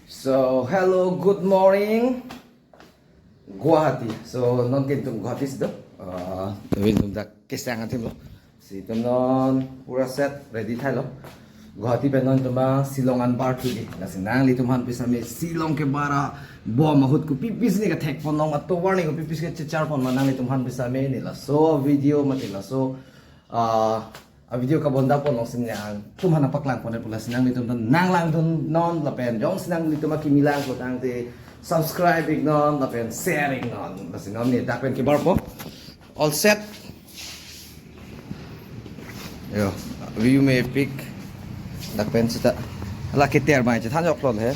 So, hello, good morning, Guwahati. So, non kintung Guwahati sido. Tawin tum dak kesangan tim lo. Si tum non pura set ready thai lo. Guwahati pe non tuma Silongan bar tu di. Nasi nang li tum han pisa me Silong ke bara bo mahut ku pipis ni ka thek pon long ato warning ku pipis ke char pon nang li tum han pisa me ni la. So, video mati la. So, a video ka bonda po nong sinyang tum hana paklang po na pula sinang litum nang lang dun non lapen jong sinang litum akimilang ko tang te subscribing non lapen sharing non basi non ni dapen ki bar po all set yo view may pick dapen sita ala kiter mai che than jok lol he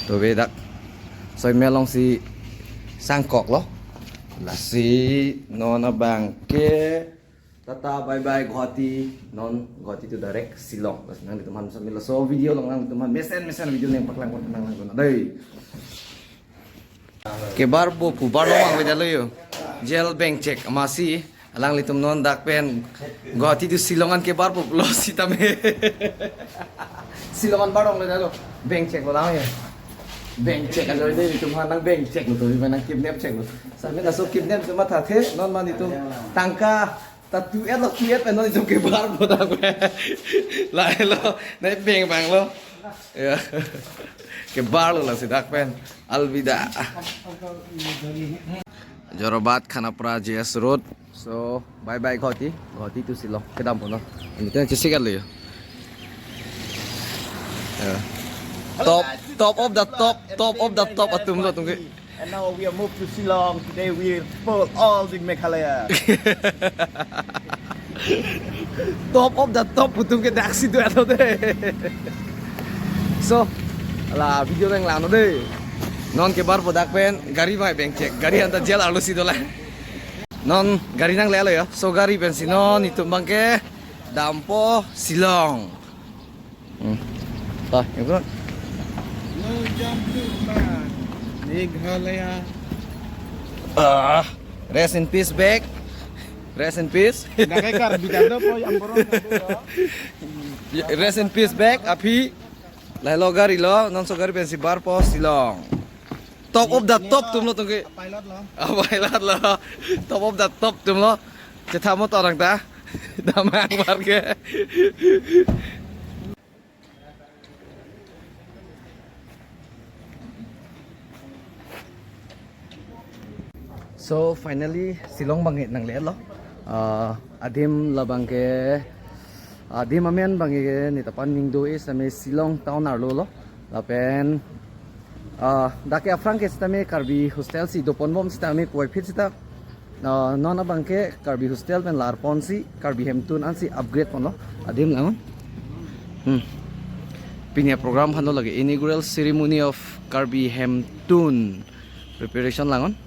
to ve dak soi melong si sangkok lo la si non abang ke Tata bye bye Guwahati non Guwahati to direct Silong bas nang diteman sambil so video long nang diteman mesen video nang paklang kon nang nang dai ke bar bo pu bar long ang vedalo yo gel bank check amasi alang litum non dak pen Guwahati to Silongan ke bar bo lo sitame Silongan barong vedalo bank check bolang ye bank check alo dai litum nang bank check lo to nang kidnap check lo sambil so kidnap cuma thathe non man itu tangka tatu et lo kiet pe no itu ke bar bo ta kwe lai lo nai beng bang lo ya ke bar lo la sidak pen alvida Jorabat Khanapura JS Road. So bye bye Guwahati to Silong ke dam no ini kan cisikan lo ya top of the top atum lo tunggu. And now we are moved to Silong. Today we explore all the Meghalaya. Top of the top putung ke daksi tu atau deh. So, lah video yang lano deh. Non ke bar podak pen gari mai bank check. Gari anta jel alus itu lah. Non gari nang lelo ya. So gari pen sinon itu bangke dampo Silong. Tah, yang kurang. No jump to man. Meghalaya. Rest in peace back. Rest in peace. Nakakar bidado po yang borong. Rest in peace back. Api lahlo gari lo non so gari pensi bar po Silong. Top of the top tum lo tunggu. Pilot lo. Pilot lo. Top of the top tum lo. Cetha mo orang ta. Damang bar ke. So finally Silong bangit nang le lo. Adim la bangke adim amen bangke ni tapan mingdo is ame Silong town arlo lo. Lapen dake afrang ke stame karbi hostel si dopon bom stame koi fit sita nona bangke karbi hostel pen larpon si karbi hemtun an si upgrade pon lo. Adim langon. Pinya program hano lagi inaugural ceremony of karbi hemtun preparation langon.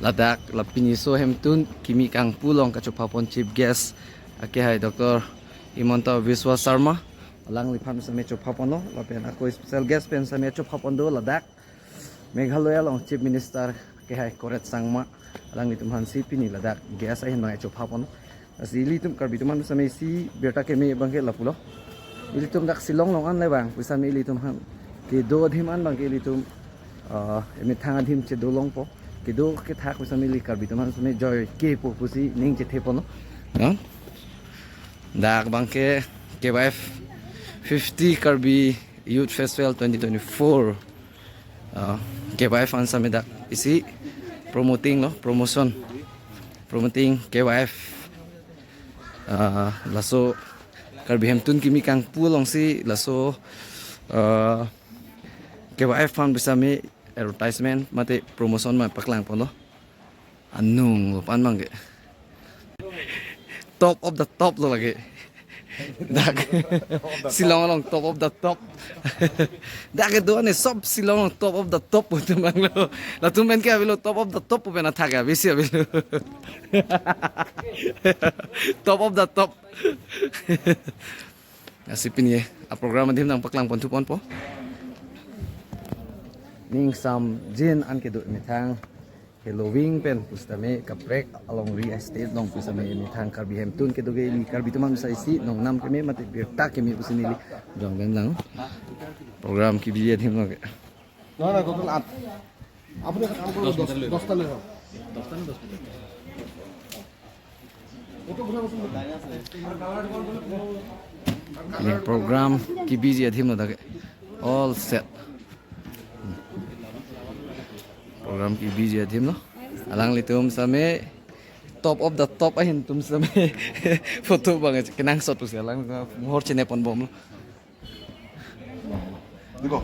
Ladak lapiniso hemtun kimi kang pulong kachupapon chief guest ake hai Dr. Himanta Biswa Sarma alang lipam sa mecho papono lapen ako special guest pen sa mecho papondo ladak Meghalaya long chief minister ke hai Koret Sangma alang litum hansi pini ladak guest ai no echo papono asili tum karbitum sa mesi beta ke me bangke lapulo ilitum dak Silong long an le bang pusa me ilitum han ke do dhiman bang ke ilitum emi thanga dhim che dolong po kido ke thak bisa mili karbi teman sune joy ke po pusi ning che thepo no dak bangke KYF 50 karbi youth festival 2024 KYF an same dak isi promoting KYF laso karbi hemtun kimi kang pulong si laso KYF fan bisa me advertisement mate promotion ma paklang pono anung pan mangge top of the top lo lagi dak Silong long top of the top dak do ane sob Silong long top of the top tu manglo la tu men ke avilo top of the top pe na thaga besi avilo top of the top asipin ye a program adim nang paklang pon tu pon po ning sam jin an ke do mi thang Halloween pen pustame kaprek along real estate nong pustame ini thang karbi hemtun ke doge ini karbi tuman sa isi nong nam kemi mati birta kemi pusini li dong dan lang program ki biye thim no না না টোটাল 8 আপনি একটা কাম করুন 10 টা লেখো 10 টা না 10 টা কত কথা বলছেন ini program ki biye thim no dage all set program ki biye thim no alang litum same top of the top ahin tum same foto banget kenang shot pus alang hor chine pon bom 이거